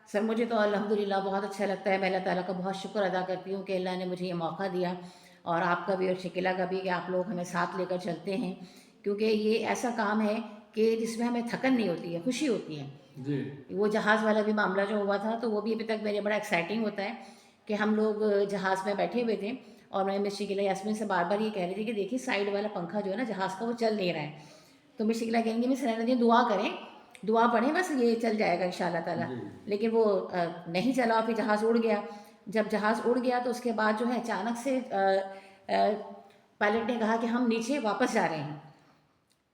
सर मुझे तो अल्हम्दुलिल्लाह बहुत अच्छा लगता है। मैं अल्लाह ताला का बहुत शुक्र अदा करती हूँ कि अल्लाह ने मुझे ये मौका दिया, और आपका भी और शकीला का भी, कि आप लोग हमें साथ लेकर चलते हैं, क्योंकि ये ऐसा काम है कि जिसमें हमें थकन नहीं होती है, खुशी होती है। जी वो जहाज़ वाला भी मामला जो हुआ था, तो वो भी अभी तक मेरे बड़ा एक्साइटिंग होता है कि हम लोग जहाज़ में बैठे हुए थे, और मैं मिस शकीला यास्मीन से बार बार ये कह रही थी कि देखिए साइड वाला पंखा जो है ना जहाज़ का, वो चल नहीं रहा है। तो मिस शकीला कहेंगी मिस रहने दें, दुआ करें, दुआ पढ़ें, बस ये चल जाएगा इंशाल्लाह ताला। जी लेकिन वो नहीं चला, फिर जहाज़ उड़ गया। जब जहाज़ उड़ गया तो उसके बाद जो है अचानक से पायलट ने कहा कि हम नीचे वापस जा रहे हैं।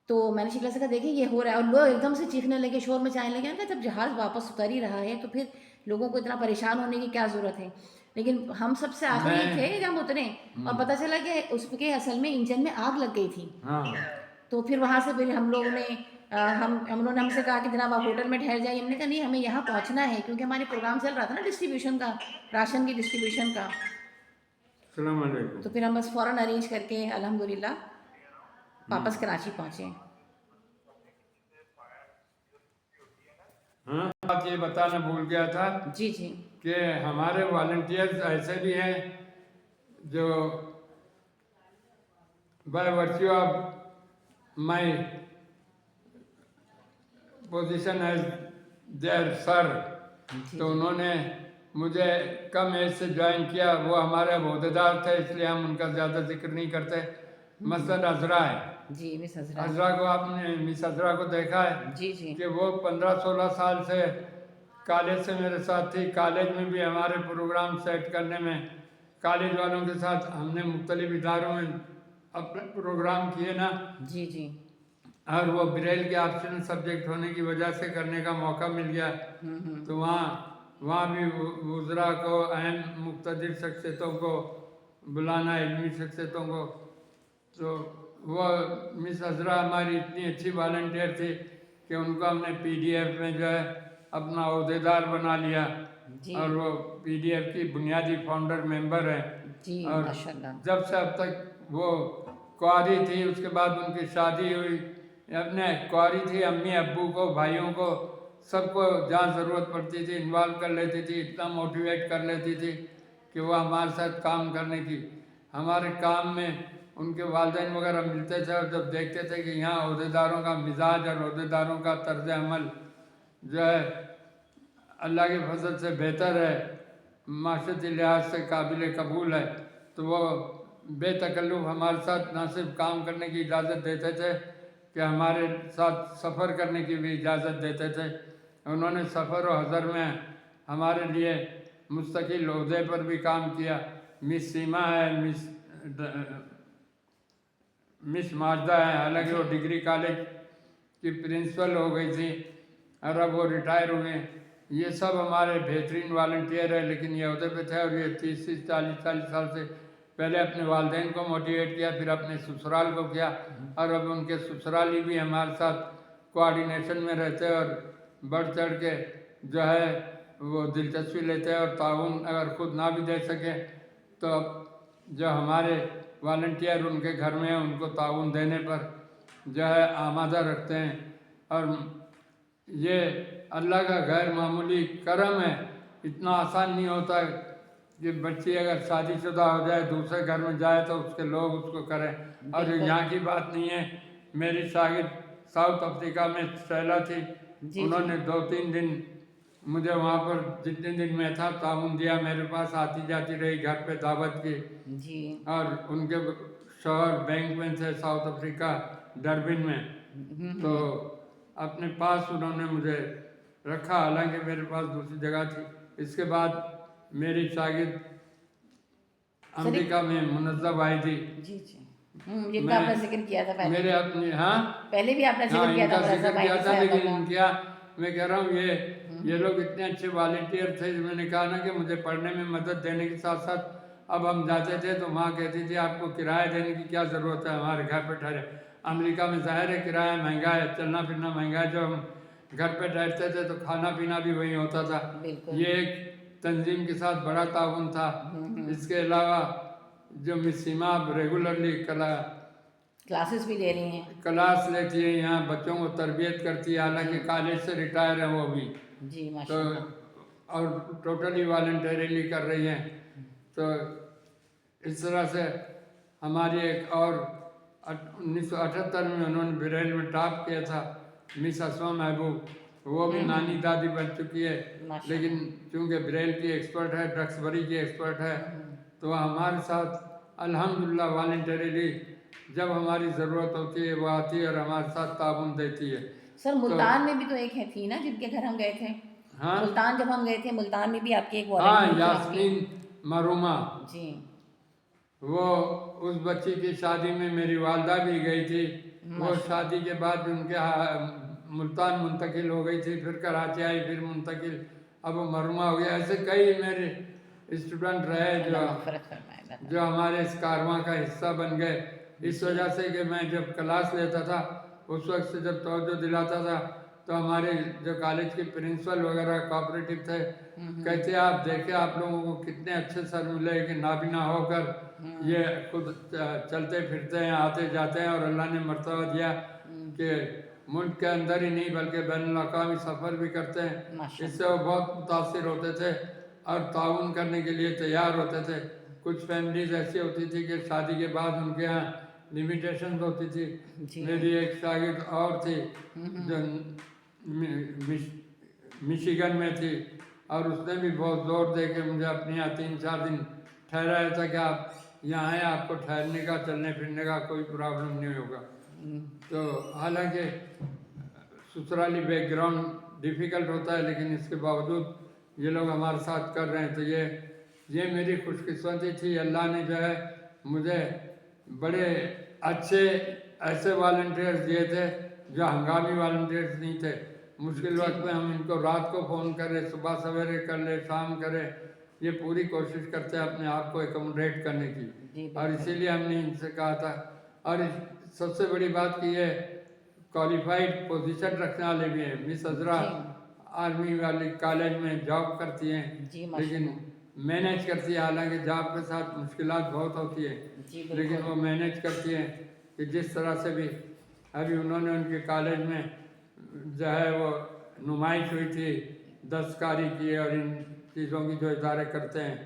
तो मैंने शिकला से कहा देखिए ये हो रहा है, और लोग एकदम से चीखने लगे, शोर मचाने लगे। कि जब जहाज़ वापस उतर ही रहा है तो फिर लोगों को इतना परेशान होने की क्या ज़रूरत है। लेकिन हम सबसे आखिरी मैं थे जब हम उतरे, और पता चला कि उसके असल में इंजन में आग लग गई थी। हाँ तो फिर वहाँ से फिर हम लोगों ने हम उन्होंने हमसे कहा कि जनाब आप होटल में ठहर जाइए। हमने कहा नहीं, हमें यहाँ पहुँचना है, क्योंकि हमारे प्रोग्राम चल रहा था ना डिस्ट्रीब्यूशन का, राशन की डिस्ट्रीब्यूशन का। अस्सलाम वालेकुम। तो फिर हम बस फ़ौरन अरेंज करके अल्हम्दुलिल्लाह वापस कराची पहुँचे। हाँ, बात ये बताना भूल गया था जी जी कि हमारे वॉलंटियर्स ऐसे भी हैं जो by virtue of my position as there sir. तो उन्होंने मुझे कम एज से ज्वाइन किया। वो हमारे अहदेदार थे, इसलिए हम उनका ज़्यादा जिक्र नहीं करते। मसलन अजरा है, जी मिस हजरा। अजरा को आपने, मिस अजरा को देखा है जी जी कि वो 15-16 साल से कॉलेज से मेरे साथ थी। कॉलेज में भी हमारे प्रोग्राम सेट करने में कॉलेज वालों के साथ हमने मुख्तलिफ इदारों में अपने प्रोग्राम किए ना, जी जी। और वो ब्रेल के ऑप्शनल सब्जेक्ट होने की वजह से करने का मौका मिल गया। तो वहाँ भी वज़रा को, अहम मुक़्तदिर शख्सियतों को बुलाना, इल्मी शख्सियतों को। तो वो मिस अजरा हमारी इतनी अच्छी वॉलंटियर थी कि उनको हमने पीडीएफ में जो है अपना ओहदेदार बना लिया, जी और वो पीडीएफ की बुनियादी फाउंडर मेंबर है। जी और माशाल्लाह। जब से अब तक वो कुंवारी थी, उसके बाद उनकी शादी हुई। अपने कुंवारी थी, अम्मी अब्बू को, भाइयों को, सबको जहाँ ज़रूरत पड़ती थी इन्वॉल्व कर लेती थी। इतना मोटिवेट कर लेती थी कि वो हमारे साथ काम करने की, हमारे काम में उनके वालिदैन वगैरह मिलते थे, और जब देखते थे कि यहाँ अहदेदारों का मिजाज और अहदेदारों का तर्ज अमल जो है अल्लाह के फजल से बेहतर है, माशरती लिहाज से काबिल कबूल है, तो वो बेतकल्लुफ़ हमारे साथ ना सिर्फ काम करने की इजाज़त देते थे कि हमारे साथ सफ़र करने की भी इजाज़त देते थे। उन्होंने सफ़र और हज़र में हमारे लिए मुस्तकिल ओहदे पर भी काम किया। मिस सीमा है, मिस माजदा है, हालांकि वो डिग्री कॉलेज की प्रिंसिपल हो गई थी और अब वो रिटायर हुए। ये सब हमारे बेहतरीन वॉलंटियर है, लेकिन ये ओहदे पे थे और ये 30-40 साल से पहले अपने वालिदैन को मोटिवेट किया, फिर अपने ससुराल को किया, और अब उनके ससुराली भी हमारे साथ कोऑर्डिनेशन में रहते हैं और बढ़ चढ़ के जो है वो दिलचस्पी लेते हैं। और ताउन अगर खुद ना भी दे सके तो जो हमारे वॉलंटियर उनके घर में हैं उनको ताउन देने पर जो है आमादा रखते हैं। और ये अल्लाह का गैर मामूली करम है। इतना आसान नहीं होता कि बच्ची अगर शादीशुदा हो जाए, दूसरे घर में जाए तो उसके लोग उसको करें। और यहाँ की बात नहीं है। मेरी शागिर्द साउथ अफ्रीका में शैला थी, उन्होंने 2-3 दिन मुझे वहाँ पर जितने दिन मैं था ताउन दिया, मेरे पास आती जाती रही, घर पे दावत की। जी और उनके शौहर बैंक में थे साउथ अफ्रीका डरबिन में, तो अपने पास उन्होंने मुझे रखा, हालांकि मेरे पास दूसरी जगह थी। इसके बाद मेरी शागिर्द अमेरिका में मुनज़्ज़ब आई थी। जी जी। जिनका आपने जिक्र किया था पहले, मेरे अपनी, हाँ पहले भी आपने हाँ जिक्र किया था इनका जिक्र मुनज़्ज़ब भाई किया के था, साहब लेकिन का। इनका मैं कह रहा हूँ ये लोग इतने अच्छे वॉलंटियर थे। मैंने कहा ना कि मुझे पढ़ने में मदद देने के साथ साथ अब हम जाते थे तो माँ कहती थी आपको किराया देने की क्या ज़रूरत है, हमारे घर पे ठहरे। अमेरिका में ज़ाहिर है किराया महंगा है, चलना फिरना महंगा है। जब हम घर पे ठहरते थे तो खाना पीना भी वहीं होता था। बिल्कुल। ये एक तंजीम के साथ बड़ा ताउन था। इसके अलावा जो मिस सीमा अब रेगुलरली क्लासेस भी ले रही हैं। क्लास लेती है, यहाँ बच्चों को तरबियत करती है, हालांकि कॉलेज से रिटायर है वो भी। जी तो माशाल्लाह। और टोटली वॉलंटरीली कर रही हैं। तो इस तरह से हमारी एक और 1978 में उन्होंने बरेल में टॉप किया था, मिस असमा महबूब। वो भी नानी दादी बन चुकी है, लेकिन चूँकि बरेल की एक्सपर्ट है, ड्रग्सबरी की एक्सपर्ट है, तो हमारे साथ अल्हम्दुलिल्लाह वॉलंटरीली जब हमारी ज़रूरत होती है वो आती है और हमारे साथ ताउन देती है। सर मुल्तान में भी तो एक है थी ना जिनके घर हम गए थे। हाँ मुल्तान जब हम गए थे, मुल्तान में भी आपकी एक हाँ, वॉलंटियर थी यास्मीन मरूमा, आपकी। जी वो उस बच्ची की शादी में मेरी वालदा भी गई थी। वो शादी के बाद उनके मुल्तान मुंतकिल हो गई थी, फिर कराची आई, फिर मुंतकिल, अब वो मरूमा हो गया। ऐसे कई मेरे स्टूडेंट रहे अल्लाह मग़फ़िरत फरमाए। जो हमारे इस कारवां का हिस्सा बन गए। इस वजह से कि मैं जब क्लास लेता था उस वक्त से जब तवज्जो दिलाता था तो हमारे जो कॉलेज के प्रिंसिपल वगैरह कोऑपरेटिव थे, कहते आप देखे आप लोगों को कितने अच्छे सर मिले कि नाबिना होकर ये खुद चलते फिरते हैं, आते जाते हैं, और अल्लाह ने मर्तबा दिया कि मुल्क के अंदर ही नहीं बल्कि बैनुल-अक़वामी सफ़र भी करते हैं। इससे वो बहुत मुतासिर होते थे और ताउन करने के लिए तैयार होते थे। कुछ फैमिलीज ऐसी होती थी कि शादी के बाद उनके यहाँ लिमिटेशन होती थी। मेरी एक शागिर्द और थी जो मिशिगन में थी, और उसने भी बहुत जोर दे के मुझे अपने यहाँ 3-4 दिन ठहराया था कि आप यहाँ आए, आपको ठहरने का, चलने फिरने का कोई प्रॉब्लम नहीं होगा। तो हालांकि ससुराली बैकग्राउंड डिफ़िकल्ट होता है, लेकिन इसके बावजूद ये लोग हमारे साथ कर रहे हैं। तो ये मेरी खुशकिस्मती थी। अल्लाह ने जो है मुझे बड़े अच्छे ऐसे वॉलंटियर्स दिए थे जो हंगामी वॉलंटियर्स नहीं थे। मुश्किल वक्त में हम इनको रात को फ़ोन करें, सुबह सवेरे कर ले, शाम करें, ये पूरी कोशिश करते हैं अपने आप को एकोमोडेट करने की। और इसीलिए हमने इनसे कहा था। और सबसे बड़ी बात की ये क्वालिफाइड पोजीशन रखने वाले भी हैं। मिस अजरा आर्मी वाली कॉलेज में जॉब करती हैं, लेकिन मैनेज करती है। हालांकि जॉब के साथ मुश्किलात बहुत होती है, लेकिन वो मैनेज करती हैं कि जिस तरह से भी। अभी उन्होंने उनके कॉलेज में जो है वो नुमाइश हुई थी दस्तकारी की और इन चीज़ों की जो इदारे करते हैं,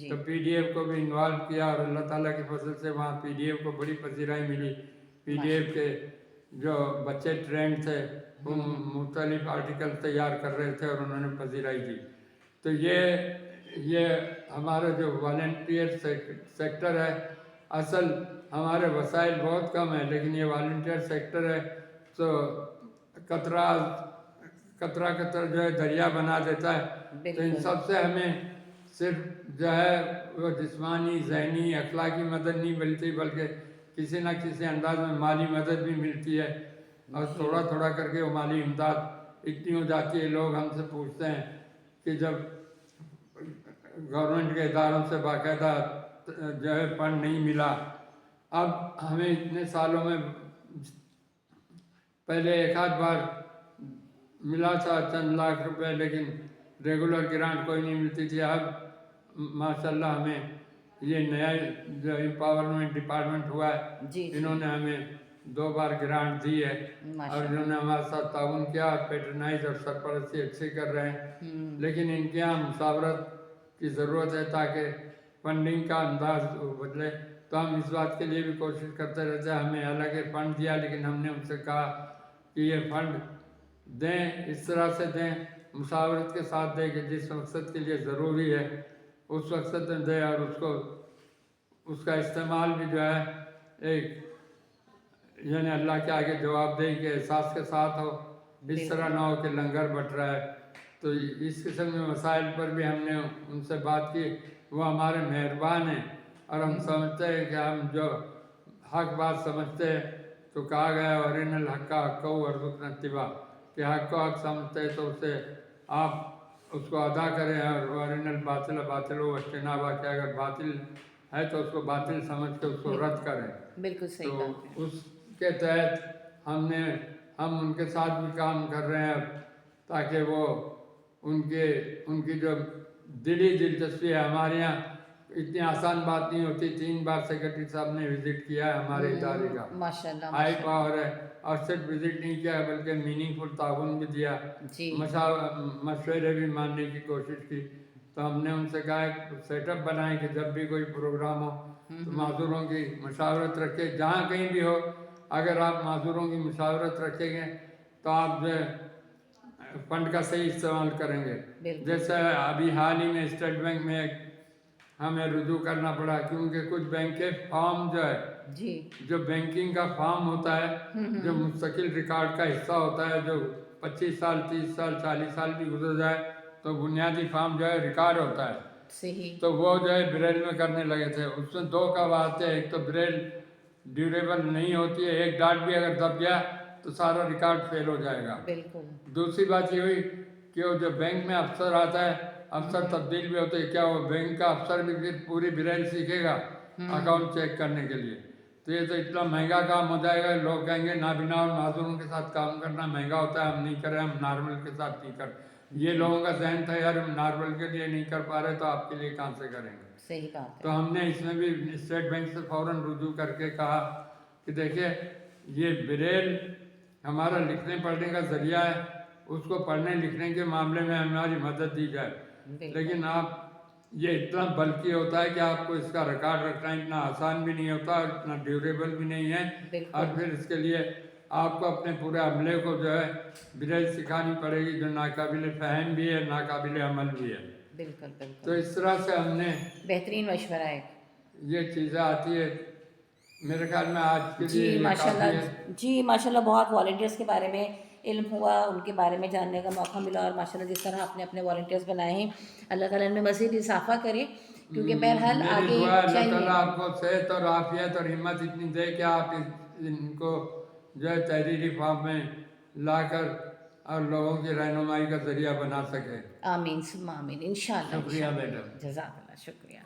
तो पीडीएफ को भी इन्वॉल्व किया, और अल्लाह ताला की फजल से वहाँ पीडीएफ को बड़ी पसीराई मिली। पीडीएफ के जो बच्चे ट्रेंड थे वो मुख्तलिफ आर्टिकल तैयार कर रहे थे और उन्होंने पसीराई दी। तो ये हमारा जो वॉलंटियर सेक्टर है, असल हमारे वसाइल बहुत कम है, लेकिन ये वॉलंटियर सेक्टर है तो कतरा कतरा जो है दरिया बना देता है। तो इन सब से हमें सिर्फ जो है वो जिस्मानी, ज़हनी, अखलाकी मदद नहीं मिलती, बल्कि किसी न किसी अंदाज में माली मदद भी मिलती है। और थोड़ा थोड़ा करके वो माली इमदाद इतनी हो जाती है, लोग हमसे पूछते हैं कि जब गवर्नमेंट के इदारों से बाकायदा जो है फंड नहीं मिला, अब हमें इतने सालों में पहले एक आध बार मिला था चंद लाख रुपए, लेकिन रेगुलर ग्रांट कोई नहीं मिलती थी। अब माशाल्लाह हमें ये नया जो एम्पावरमेंट डिपार्टमेंट हुआ है, इन्होंने हमें 2 बार ग्रांट दी है, और इन्होंने हमारे साथ ताउन किया और पैटर्नाइज और सरपरस्ती अच्छी कर रहे हैं। लेकिन इनके यहाँ मुसावरत की ज़रूरत है ताकि फंडिंग का अंदाज बदले। तो हम इस बात के लिए भी कोशिश करते रहते हैं। हमें हालांकि फ़ंड दिया, लेकिन हमने उनसे कहा कि ये फ़ंड दें, इस तरह से दें, मुसावरत के साथ दें कि जिस मकसद के लिए ज़रूरी है उस मकसद में दें, और उसका इस्तेमाल भी जो है एक यानी अल्लाह के आगे जवाबदेही के एहसास के साथ हो। इस तरह ना हो कि लंगर बट रहा है। तो इस किस्म के मसाइल पर भी हमने उनसे बात की। वो हमारे मेहरबान हैं, और हम समझते हैं कि हम जो हक बात समझते हैं, तो कहा गया वरिनल हक्का हक्का वर्जुकना तिबा, कि हक को हक समझते हैं तो उसे आप उसको अदा करें, और वरिनल बातिल बातिल वश्तनाबा, कि अगर बातिल है तो उसको बातिल समझ के उसको रद्द करें। बिल्कुल सही तो बात है। उसके तहत हम उनके साथ भी काम कर रहे हैं, ताकि वो उनकी जो दिली दिलचस्पी है। हमारे यहाँ इतनी आसान बात नहीं होती। 3 बार सेक्रेटरी साहब ने विज़िट किया है हमारे इदारे का, माशाल्लाह हाई पावर है। और सिर्फ विज़िट नहीं किया बल्कि मीनिंगफुल ताउन भी दिया, मशवरे भी मानने की कोशिश की। तो हमने उनसे कहा एक सेटअप बनाएं कि जब भी कोई प्रोग्राम हो तो माजूरों की मशावरत रखें। जहाँ कहीं भी हो, अगर आप माजूरों की मशावरत रखेंगे तो आप जो फंड का सही इस्तेमाल करेंगे। जैसे अभी हाल ही में स्टेट बैंक में हमें रुजू करना पड़ा, क्योंकि कुछ बैंक के फॉर्म जो है, जो बैंकिंग का फॉर्म होता है, जो मुस्तकिल रिकॉर्ड का हिस्सा होता है, जो 25 साल 30 साल 40 साल भी गुजर जाए तो बुनियादी फॉर्म जो है रिकॉर्ड होता है। सही। तो वो जो है ब्रेल में करने लगे थे। उसमें 2 का बात है, एक तो ब्रेल ड्यूरेबल नहीं होती है, एक डाट भी अगर दब गया तो सारा रिकॉर्ड फेल हो जाएगा। बिल्कुल। दूसरी बात ये हुई कि वो जो बैंक में अफसर आता है, अफसर तब्दील भी होते हैं, क्या वो बैंक का अफसर भी फिर पूरी ब्रेल सीखेगा अकाउंट चेक करने के लिए? तो ये तो इतना महंगा काम हो जाएगा। लोग कहेंगे नाबिना और माजूरों के साथ काम करना महंगा होता है, हम नहीं करें, हम नॉर्मल के साथ नहीं कर। ये लोगों का जहन था, यार हम नॉर्मल के लिए नहीं कर पा रहे तो आपके लिए कहाँ से करेंगे? सही बात है। तो हमने इसमें भी स्टेट बैंक से फ़ौरन रुजू करके कहा कि देखिए ये ब्रेल हमारा लिखने पढ़ने का ज़रिया है, उसको पढ़ने लिखने के मामले में हमारी मदद दी जाए। लेकिन आप ये इतना बल्कि होता है कि आपको इसका रिकॉर्ड रखना इतना आसान भी नहीं होता और इतना ड्यूरेबल भी नहीं है। और फिर इसके लिए आपको अपने पूरे अमले को जो है ब्रेल सिखानी पड़ेगी, जो नाकाबिल फ़हम भी है, नाकाबिल अमल भी है। बिल्कुल तो बिल्कुल, इस तरह से हमने बेहतरीन मशवरा है। ये चीज़ें आती है। मेरे ख्याल में आज के जी लिए ये काफ़ी माशाल्लाह, है। जी माशाल्लाह, बहुत वॉलंटियर्स के बारे में इल्म हुआ, उनके बारे में जानने का मौका मिला, और माशाल्लाह जिस तरह आपने अपने वॉलंटियर्स बनाए हैं, अल्लाह ताला इनमें मज़ीद इजाफा करे, क्योंकि बहरहाल मेरी आगे दुआ है अल्लाह चाहिए। ताला आपको सेहत और आफियत और हिम्मत इतनी दे कि आप इनको जो है तहरीरी फॉर्म में लाकर और लोगों की रहनुमाई का ज़रिया बना सकें। आमीन सुम्मा आमीन, इंशाल्लाह शुक्रिया इंशाल्लाह। मैडम। जज़ाकल्लाह, शुक्रिया।